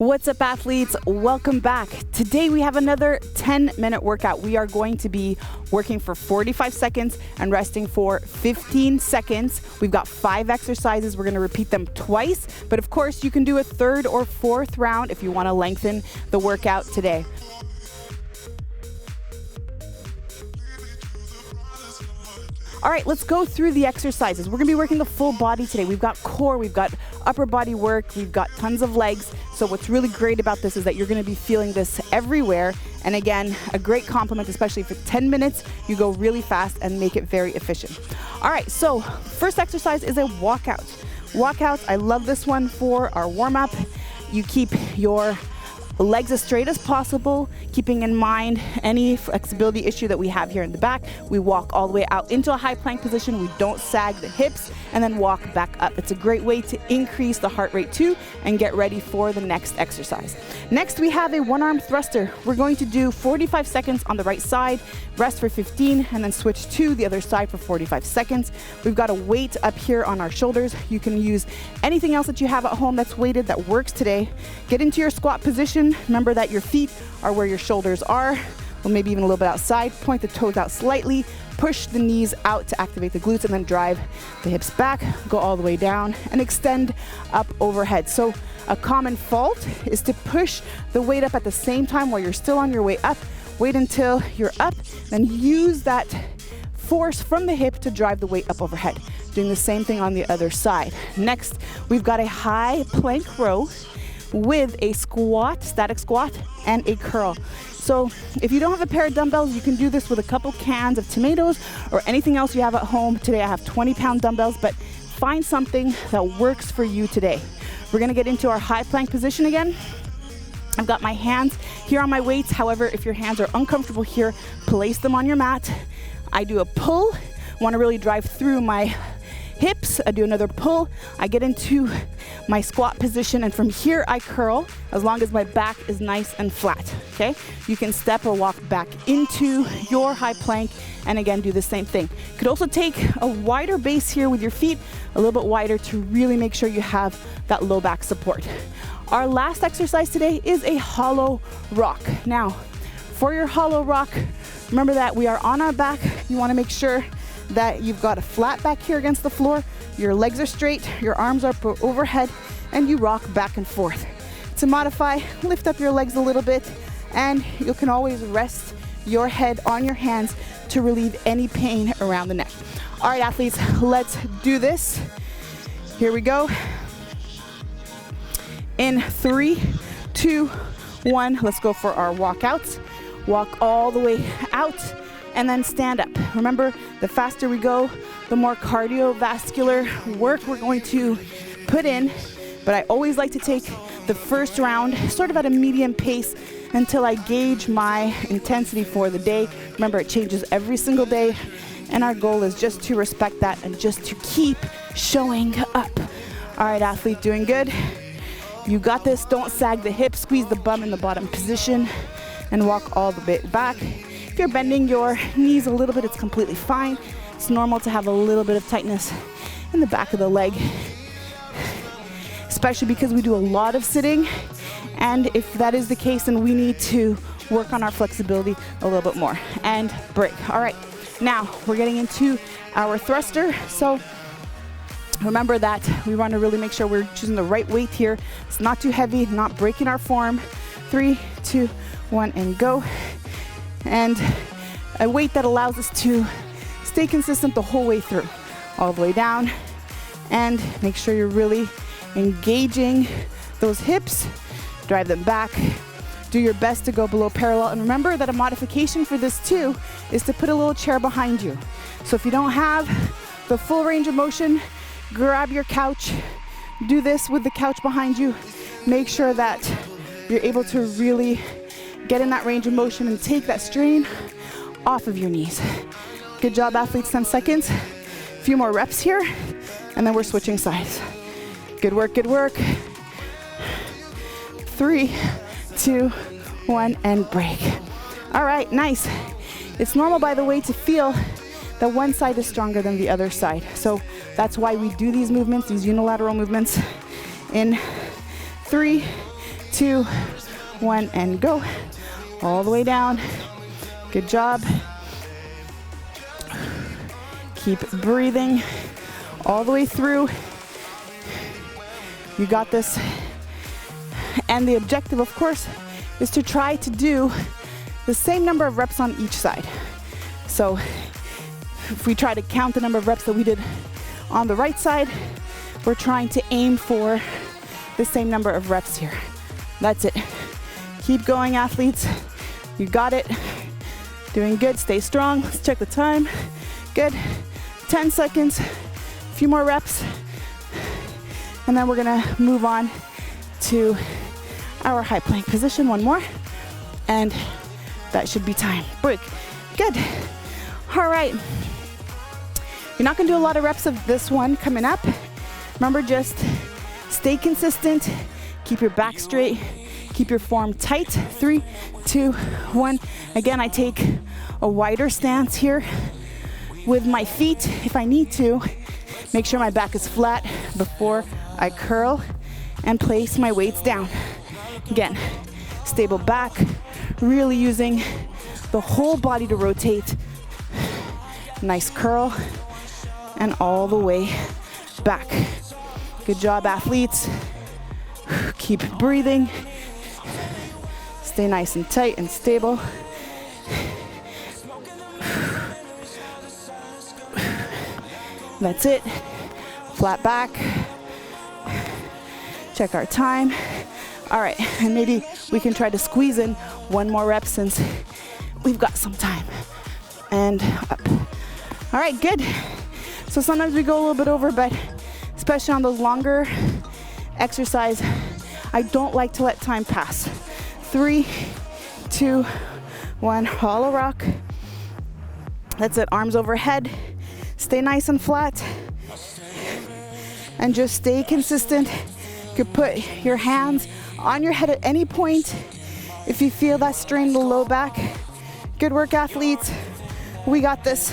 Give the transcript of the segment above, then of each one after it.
What's up, athletes? Welcome back. Today we have another 10-minute workout. We are going to be working for 45 seconds and resting for 15 seconds. We've got 5 exercises. We're going to repeat them twice, but of course you can do a third or fourth round if you want to lengthen the workout today. All right, let's go through the exercises. We're gonna be working the full body today. We've got core, we've got upper body work, we've got tons of legs. So what's really great about this is that you're gonna be feeling this everywhere. And again, a great compliment, especially for 10 minutes, you go really fast and make it very efficient. All right, so first exercise is a walkout. Walkout, I love this one for our warm up. You keep your legs as straight as possible, keeping in mind any flexibility issue that we have here in the back. We walk all the way out into a high plank position. We don't sag the hips and then walk back up. It's a great way to increase the heart rate too and get ready for the next exercise. Next, we have a one-arm thruster. We're going to do 45 seconds on the right side, rest for 15, and then switch to the other side for 45 seconds. We've got a weight up here on our shoulders. You can use anything else that you have at home that's weighted that works today. Get into your squat position. Remember that your feet are where your shoulders are, or maybe even a little bit outside. Point the toes out slightly, push the knees out to activate the glutes, and then drive the hips back, go all the way down, and extend up overhead. So a common fault is to push the weight up at the same time while you're still on your way up. Wait until you're up, then use that force from the hip to drive the weight up overhead. Doing the same thing on the other side. Next, we've got a high plank row with a squat, static squat, and a curl. So if you don't have a pair of dumbbells, you can do this with a couple cans of tomatoes or anything else you have at home. Today I have 20-pound dumbbells, but find something that works for you today. We're gonna get into our high plank position again. I've got my hands here on my weights. However, if your hands are uncomfortable here, place them on your mat. I do a pull, wanna really drive through my hips. I do another pull. I get into my squat position, and from here I curl as long as my back is nice and flat, okay? You can step or walk back into your high plank and again do the same thing. You could also take a wider base here with your feet, a little bit wider, to really make sure you have that low back support. Our last exercise today is a hollow rock. Now, for your hollow rock, remember that we are on our back. You wanna make sure that you've got a flat back here against the floor, your legs are straight, your arms are overhead, and you rock back and forth. To modify, lift up your legs a little bit, and you can always rest your head on your hands to relieve any pain around the neck. All right, athletes, let's do this. Here we go. In 3, 2, 1, let's go for our walkouts. Walk all the way out, and then stand up. Remember, the faster we go, the more cardiovascular work we're going to put in. But I always like to take the first round sort of at a medium pace until I gauge my intensity for the day. Remember, it changes every single day, and our goal is just to respect that and just to keep showing up. All right, athlete, doing good. You got this. Don't sag the hips, squeeze the bum in the bottom position, and walk all the way back. If you're bending your knees a little bit, it's completely fine. It's normal to have a little bit of tightness in the back of the leg, especially because we do a lot of sitting. And if that is the case, then we need to work on our flexibility a little bit more. And break. All right, now we're getting into our thruster. So remember that we want to really make sure we're choosing the right weight here. It's not too heavy, not breaking our form. 3, 2, 1, and go. And a weight that allows us to stay consistent the whole way through, all the way down, and make sure you're really engaging those hips, drive them back, do your best to go below parallel. And remember that a modification for this too is to put a little chair behind you. So if you don't have the full range of motion, grab your couch, do this with the couch behind you. Make sure that you're able to really get in that range of motion and take that strain off of your knees. Good job, athletes, 10 seconds. A few more reps here, and then we're switching sides. Good work, good work. 3, 2, 1, and break. All right, nice. It's normal, by the way, to feel that one side is stronger than the other side. So that's why we do these movements, these unilateral movements. In 3, 2, 1, and go. All the way down. Good job. Keep breathing all the way through. You got this. And the objective, of course, is to try to do the same number of reps on each side. So if we try to count the number of reps that we did on the right side, we're trying to aim for the same number of reps here. That's it. Keep going, athletes. You got it. Doing good. Stay strong. Let's check the time. Good. 10 seconds. A few more reps. And then we're gonna move on to our high plank position. One more. And that should be time. Break. Good. All right. You're not gonna do a lot of reps of this one coming up. Remember, just stay consistent. Keep your back straight. Keep your form tight. 3, 2, 1. Again, I take a wider stance here with my feet if I need to. Make sure my back is flat before I curl and place my weights down. Again, stable back, really using the whole body to rotate. Nice curl and all the way back. Good job, athletes. Keep breathing. Stay nice and tight and stable. That's it. Flat back. Check our time. All right, and maybe we can try to squeeze in one more rep since we've got some time. And up. All right, good. So sometimes we go a little bit over, but especially on those longer exercise, I don't like to let time pass. 3, 2, 1, hollow rock. That's it, arms overhead. Stay nice and flat. And just stay consistent. You could put your hands on your head at any point if you feel that strain in the low back. Good work, athletes. We got this.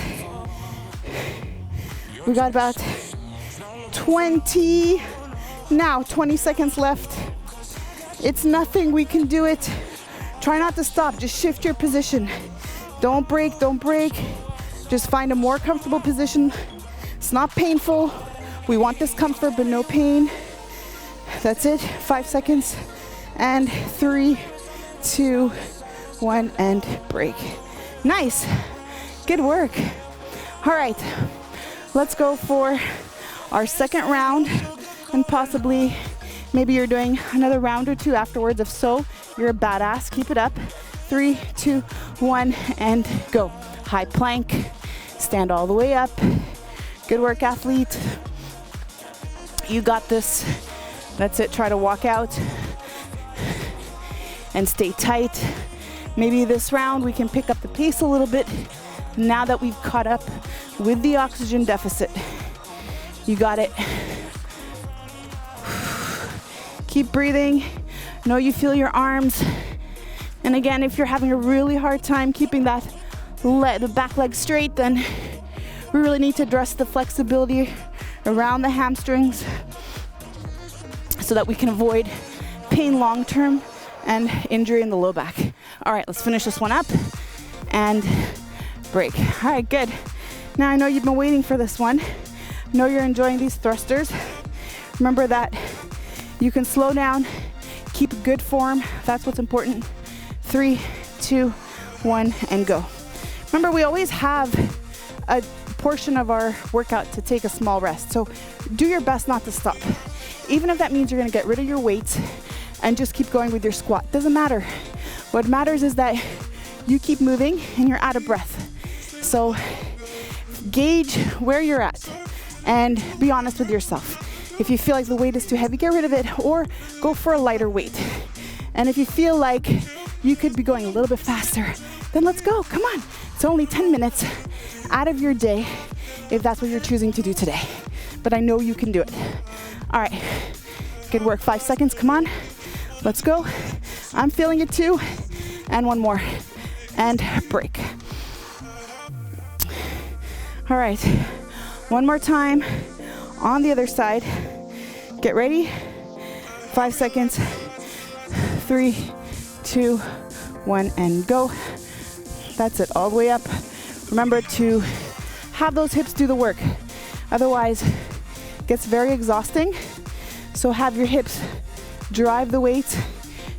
We got about 20 seconds left. It's nothing, we can do it. Try not to stop, just shift your position. Don't break, don't break. Just find a more comfortable position. It's not painful. We want this comfort, but no pain. That's it, 5 seconds. And 3, 2, 1, and break. Nice, good work. All right, let's go for our second round, and possibly maybe you're doing another round or two afterwards. If so, you're a badass, keep it up. 3, 2, 1, and go. High plank, stand all the way up. Good work, athlete. You got this. That's it, try to walk out and stay tight. Maybe this round we can pick up the pace a little bit now that we've caught up with the oxygen deficit. You got it. Keep breathing. Know you feel your arms. And again, if you're having a really hard time keeping that the back leg straight, then we really need to address the flexibility around the hamstrings so that we can avoid pain long term and injury in the low back. All right, let's finish this one up and break. All right, good. Now I know you've been waiting for this one. I know you're enjoying these thrusters. Remember that you can slow down, keep good form. That's what's important. 3, 2, 1, and go. Remember, we always have a portion of our workout to take a small rest. So do your best not to stop. Even if that means you're gonna get rid of your weights and just keep going with your squat. Doesn't matter. What matters is that you keep moving and you're out of breath. So gauge where you're at and be honest with yourself. If you feel like the weight is too heavy, get rid of it or go for a lighter weight. And if you feel like you could be going a little bit faster, then let's go, come on. It's only 10 minutes out of your day if that's what you're choosing to do today. But I know you can do it. All right, good work, 5 seconds, come on. Let's go. I'm feeling it too. And one more, and break. All right, one more time on the other side. Get ready, 5 seconds, 3, 2, 1, and go. That's it, all the way up. Remember to have those hips do the work. Otherwise, it gets very exhausting. So have your hips drive the weight.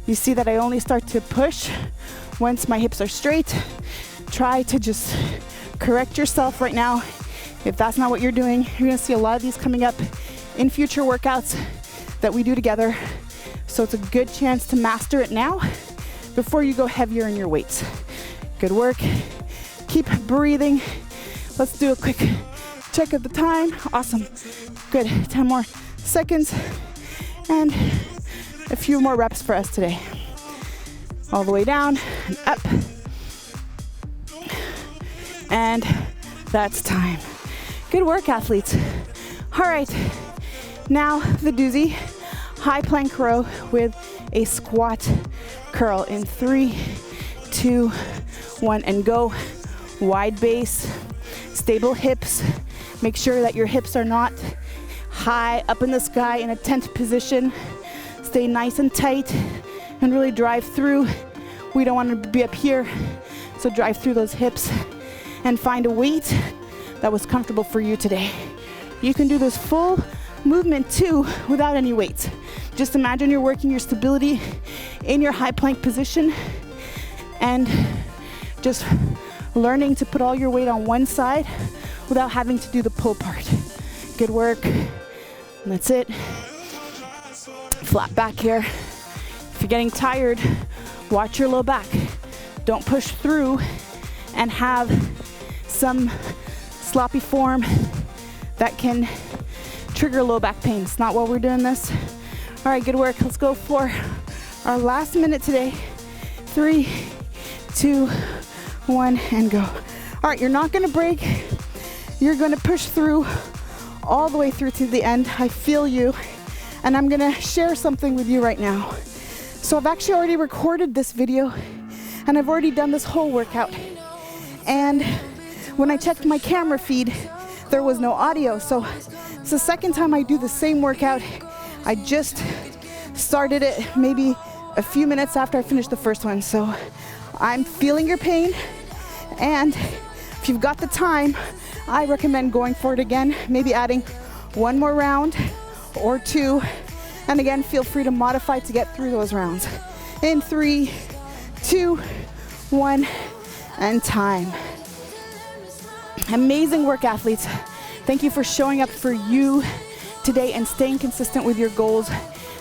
You see that I only start to push once my hips are straight. Try to just correct yourself right now. If that's not what you're doing, you're gonna see a lot of these coming up in future workouts that we do together. So it's a good chance to master it now before you go heavier in your weights. Good work. Keep breathing. Let's do a quick check of the time. Awesome. Good. 10 more seconds. And a few more reps for us today. All the way down and up. And that's time. Good work, athletes. All right. Now the doozy. High plank row with a squat curl in 3, 2, 1, and go. Wide base, stable hips. Make sure that your hips are not high up in the sky in a tent position. Stay nice and tight and really drive through. We don't want to be up here, so drive through those hips and find a weight that was comfortable for you today. You can do this full movement too without any weights. Just imagine you're working your stability in your high plank position and just learning to put all your weight on one side without having to do the pull part. Good work. And that's it. Flat back here. If you're getting tired, watch your low back. Don't push through and have some sloppy form that can trigger low back pain. It's not why we're doing this. All right, good work. Let's go for our last minute today. 3, 2, 1, and go. All right, you're not gonna break. You're gonna push through all the way through to the end. I feel you. And I'm gonna share something with you right now. So I've actually already recorded this video and I've already done this whole workout. And when I checked my camera feed, there was no audio. So it's the second time I do the same workout. I just started it maybe a few minutes after I finished the first one. So I'm feeling your pain. And if you've got the time, I recommend going for it again, maybe adding one more round or two. And again, feel free to modify to get through those rounds. In 3, 2, 1, and time. Amazing work, athletes. Thank you for showing up for you today and staying consistent with your goals.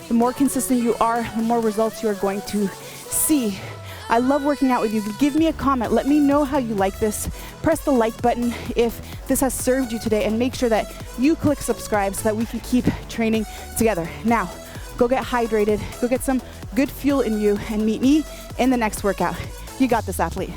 The more consistent you are, the more results you are going to see. I love working out with you. Give me a comment. Let me know how you like this. Press the like button if this has served you today, and make sure that you click subscribe so that we can keep training together. Now, go get hydrated, go get some good fuel in you, and meet me in the next workout. You got this, athlete.